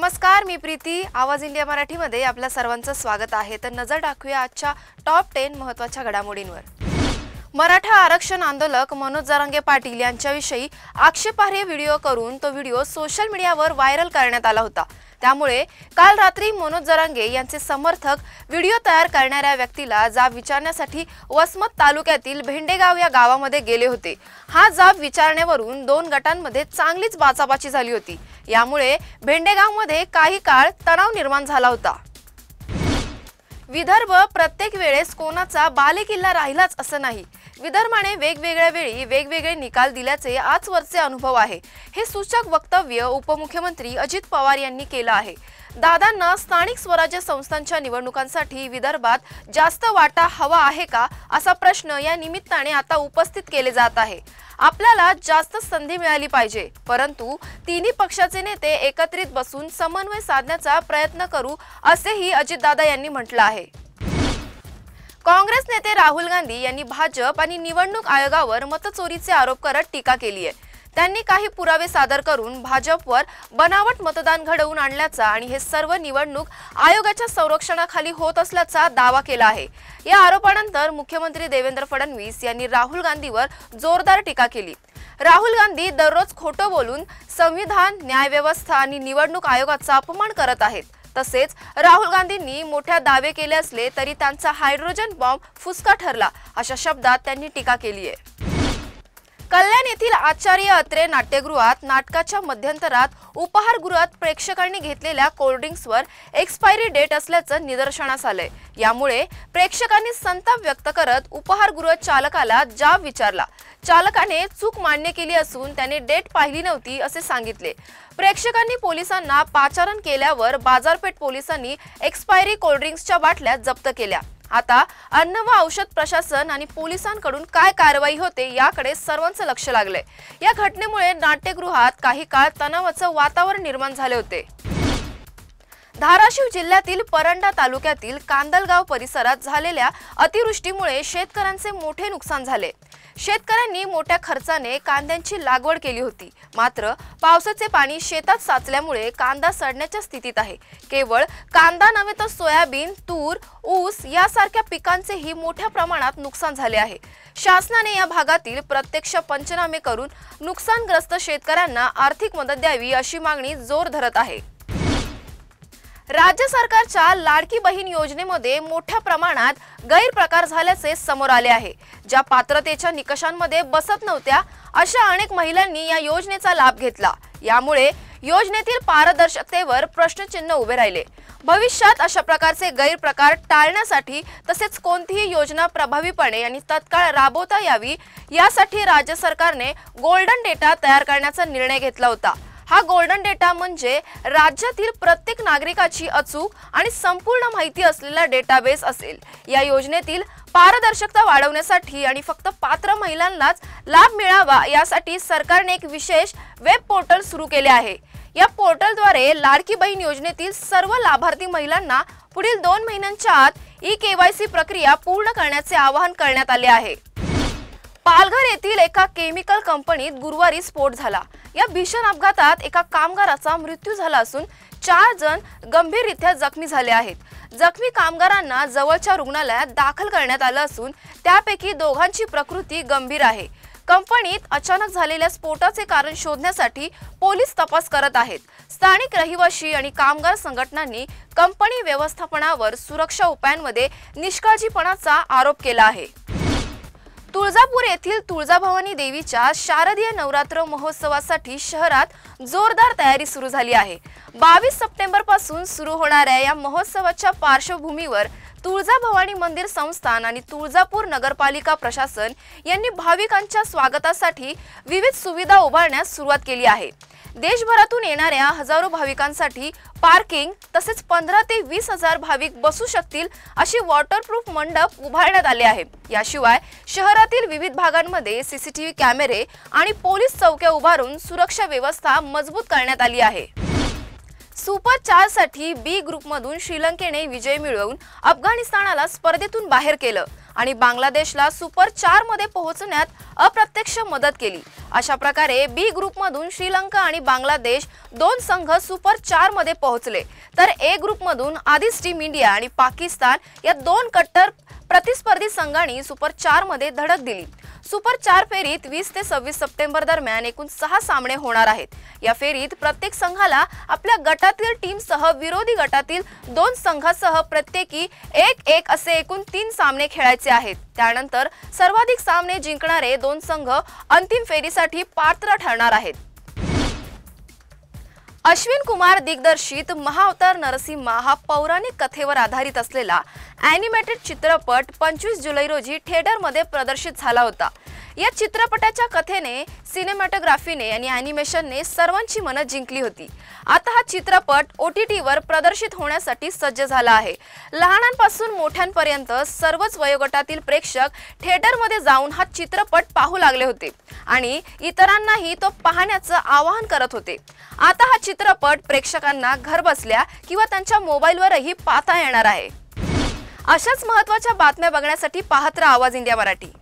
नमस्कार, मी प्रीती. आवाज इंडिया मराठीमध्ये आपल्या सर्वांचं स्वागत आहे. तर नजर टाकूया आजच्या टॉप 10 महत्त्वाच्या घडामोडींवर. मराठा आरक्षण आंदोलक मनोज जरांगे पाटील यांच्याविषयी आक्षेपार्ह व्हिडिओ करून तो व्हिडिओ सोशल मीडियावर व्हायरल करण्यात आला होता. त्यामुळे काल रात्री मनोज जरांगे यांचे समर्थक व्हिडिओ तयार करणाऱ्या व्यक्तीला जाब विचारण्यासाठी वसमत तालुक्यातील भेंडेगाव या गावामध्ये गेले होते. हा जाब विचारण्यावरून दोन गटांमध्ये चांगलीच बाचाबाची झाली होती. यामुळे भेंडेगावमध्ये काही काळ तणाव निर्माण झाला होता. विदर्भ प्रत्येक वेळेस कोणाचा बालेकिल्ला राहिलाच असं नाही. विदर्भाने वेगवेगळ्या वेळी वेगवेगळे निकाल दिल्याचे आजवरचे अनुभव आहे. हे सूचक वक्तव्य उपमुख्यमंत्री अजित पवार यांनी केलं आहे. दादांना स्थानिक स्वराज्य संस्थांच्या निवडणुकांसाठी विदर्भात जास्त वाटा हवा आहे का, असा प्रश्न या निमित्ताने आता उपस्थित केले जात आहे. आपल्याला जास्त संधी मिळाली पाहिजे, परंतु तिन्ही पक्षाचे नेते एकत्रित बसून समन्वय साधण्याचा प्रयत्न करू, असेही अजितदादा यांनी म्हटलं आहे. काँग्रेस नेते राहुल गांधी यांनी भाजप आणि निवडणूक आयोगावर मतचोरीचे आरोप करत टीका केली आहे. त्यांनी काही पुरावे सादर करून भाजपवर बनावट मतदान घडवून आणल्याचा आणि हे सर्व निवडणूक आयोगाच्या संरक्षणाखाली होत असल्याचा दावा केला आहे. या आरोपानंतर मुख्यमंत्री देवेंद्र फडणवीस यांनी राहुल गांधीवर जोरदार टीका केली. राहुल गांधी दररोज खोटं बोलून संविधान, न्यायव्यवस्था आणि निवडणूक आयोगाचा अपमान करत आहेत. तसेच राहुल गांधींनी मोठे दावे केले असले तरी त्यांचा हायड्रोजन बॉम्ब फुसका ठरला, अशा शब्दात त्यांनी टीका केली आहे. कल्याण येथील आचार्य अत्रे नाट्यगृहात नाटकाच्या मध्यंतरात उपहारगृहात प्रेक्षकांनी घेतलेल्या कोल्ड्रिंक्सवर एक्सपायरी डेट असल्याचं निदर्शनास आलंय. यामुळे प्रेक्षकांनी संताप व्यक्त करत उपहारगृह चालकाला जाब विचारला. चालकाने चूक मान्य केली असून त्याने डेट पाहिली नव्हती असे सांगितले. प्रेक्षकांनी पोलिसांना पाचारण केल्यावर बाजारपेठ पोलिसांनी एक्सपायरी कोल्ड्रिंक्सच्या बाटल्या जप्त केल्या. आता अन्न व औषध प्रशासन आणि पोलिसांकडून काय कारवाई होते याकडे सर्वांचं लक्ष लागलंय. या घटनेमुळे नाट्यगृहात काही काळ तणावाचं वातावरण निर्माण झाले होते. धाराशिव जिल्ह्यातील परंडा तालुक्यातील कांदलगाव परिसरात झालेल्या अतिवृष्टीमुळे शेतकऱ्यांचे मोठे नुकसान झाले. शेतकऱ्यांनी मोठ्या खर्चाने कांद्यांची लागवड केली होती, मात्र पावसाचे पाणी शेतात साचल्यामुळे कांदा सडण्याच्या स्थितीत आहे. केवळ कांदा नव्हे तर सोयाबीन, तूर, ऊस यासारख्या पिकांचेही मोठ्या प्रमाणात नुकसान झाले आहे. शासनाने या भागातील प्रत्यक्ष पंचनामे करून नुकसानग्रस्त शेतकऱ्यांना आर्थिक मदत द्यावी, अशी मागणी जोर धरत आहे. राज्य सरकारच्या लाडकी बहीण योजनेमध्ये मोठ्या प्रमाणात गैरप्रकार झाल्याचे समोर आले आहे. ज्या पात्रतेच्या निकषांमध्ये बसत नव्हत्या अशा अनेक महिलांनी या योजनेचा लाभ घेतला. यामुळे योजनेतील पारदर्शकतेवर प्रश्नचिन्ह उभे राहिले. भविष्यात अशा प्रकारचे गैरप्रकार टाळण्यासाठी तसेच कोणतीही योजना प्रभावीपणे आणि तत्काळ राबवता यावी यासाठी राज्य सरकारने गोल्डन डेटा तयार करण्याचा निर्णय घेतला होता. हा गोल्डन डेटा म्हणजे राज्यातील प्रत्येक नागरिकाची अचूक आणि संपूर्ण माहिती असलेला डेटाबेस असेल. या योजनेतील पारदर्शकता वाढवण्यासाठी आणि फक्त पात्र महिलांनाच लाभ मिळावा यासाठी सरकारने एक विशेष वेब पोर्टल सुरू केले आहे. या पोर्टलद्वारे लाडकी बहीण योजनेतील सर्व लाभार्थी महिलांना पुढील 2 महिन्यांच्या आत ई-केवायसी प्रक्रिया पूर्ण करण्याचे आवाहन करण्यात आले आहे. पालघर येथील एका केमिकल कंपनीत गुरुवारी स्फोट झाला. या भीषण अपघातात एका कामगाराचा मृत्यू झाला असून 4 जण गंभीररित्या जखमी झाले आहेत. जखमी कामगारांना जवळच्या रुग्णालयात दाखल करण्यात आलं असून त्यापैकी दोघांची प्रकृती गंभीर आहे. कंपनीत अचानक झालेल्या स्फोटाचे कारण शोधण्यासाठी पोलीस तपास करत आहेत. स्थानिक रहिवासी आणि कामगार संघटनांनी कंपनी व्यवस्थापनावर सुरक्षा उपायांमध्ये निष्काळजीपणाचा आरोप केला आहे. तुळजापूर येथील तुळजाभवानी देवीच्या शारदीय नवरात्र महोत्सवासाठी शहरात जोरदार तयारी सुरू झाली आहे. 22 सप्टेंबर पासून सुरू होणाऱ्या या महोत्सवाच्या पार्श्वभूमीवर तुळजाभवानी मंदिर संस्थान आणि तुळजापूर नगरपालिका प्रशासन यांनी भाविकांच्या स्वागतासाठी विविध सुविधा उभारण्यास सुरुवात केली आहे. देशभरातून येणाऱ्या हजारो भाविकांसाठी पार्किंग तसेच 15 ते 20 हजार भाविक बसू शकतील अशी वॉटरप्रूफ मंडप उभारण्यात आले आहे. याशिवाय शहरातील विविध भागांमध्ये सीसीटीव्ही कॅमेरे आणि पोलीस चौक्या उभारून सुरक्षा व्यवस्था मजबूत करण्यात आली आहे. सुपर 4 साठी बी ग्रुपमधून श्रीलंकेने विजय मिळवून अफगाणिस्तानाला स्पर्धेतून बाहेर केलं. आणि बांगलादेशला सुपर 4 मध्ये पोहोचण्यात अप्रत्यक्ष मदत केली। अशा प्रकारे बी ग्रुपमधून श्रीलंका आणि बांगलादेश 2 संघ सुपर 4 मध्ये पोहोचले, तर ए ग्रुपमधून आधीच टीम इंडिया आणि पाकिस्तान या 2 कट्टर प्रतिस्पर्धी संघांनी सुपर 4 मध्ये धडक दिली। सुपर 4 फेरीत 20 ते 26 सप्टेंबर दरम्यान एकूण 6 सामने होणार आहेत। या फेरीत प्रत्येक संघाला आपल्या गटातील टीमसह विरोधी गटातील 2 संघासह प्रत्येकी 1-1 असे एकूण 3 सामने खेळायचे आहेत। त्यानंतर सर्वाधिक सामने जिंकणारे 2 संघ अंतिम फेरीसाठी पात्र ठरणार आहेत। अश्विन कुमार दिग्दर्शित महाअवतार नरसिम्हा हा पौराणिक कथेवर आधारित असलेला ॲनिमेटेड चित्रपट 25 जुलै रोजी थिएटरमध्ये प्रदर्शित झाला होता। या चित्रपटाच्या कथेने, सिनेमॅटोग्राफीने आणि ॲनिमेशनने सर्वांची मनं जिंकली होती। आता हा चित्रपट OTTवर प्रदर्शित होण्यासाठी सज्ज झाला आहे। लहानांपासून मोठ्यांपर्यंत सर्वच वयोगटातील प्रेक्षक थिएटरमध्ये जाऊन हा चित्रपट पाहू लागले होते आणि इतरांनाही तो पाहण्याचं आवाहन करत होते। आता हा चित्रपट प्रेक्षकांना घरबसल्या किंवा त्यांच्या मोबाईलवरही पाहता येणार आहे। अशाच महत्त्वाच्या बातम्या बघण्यासाठी पाहत रहा आवाज इंडिया मराठी।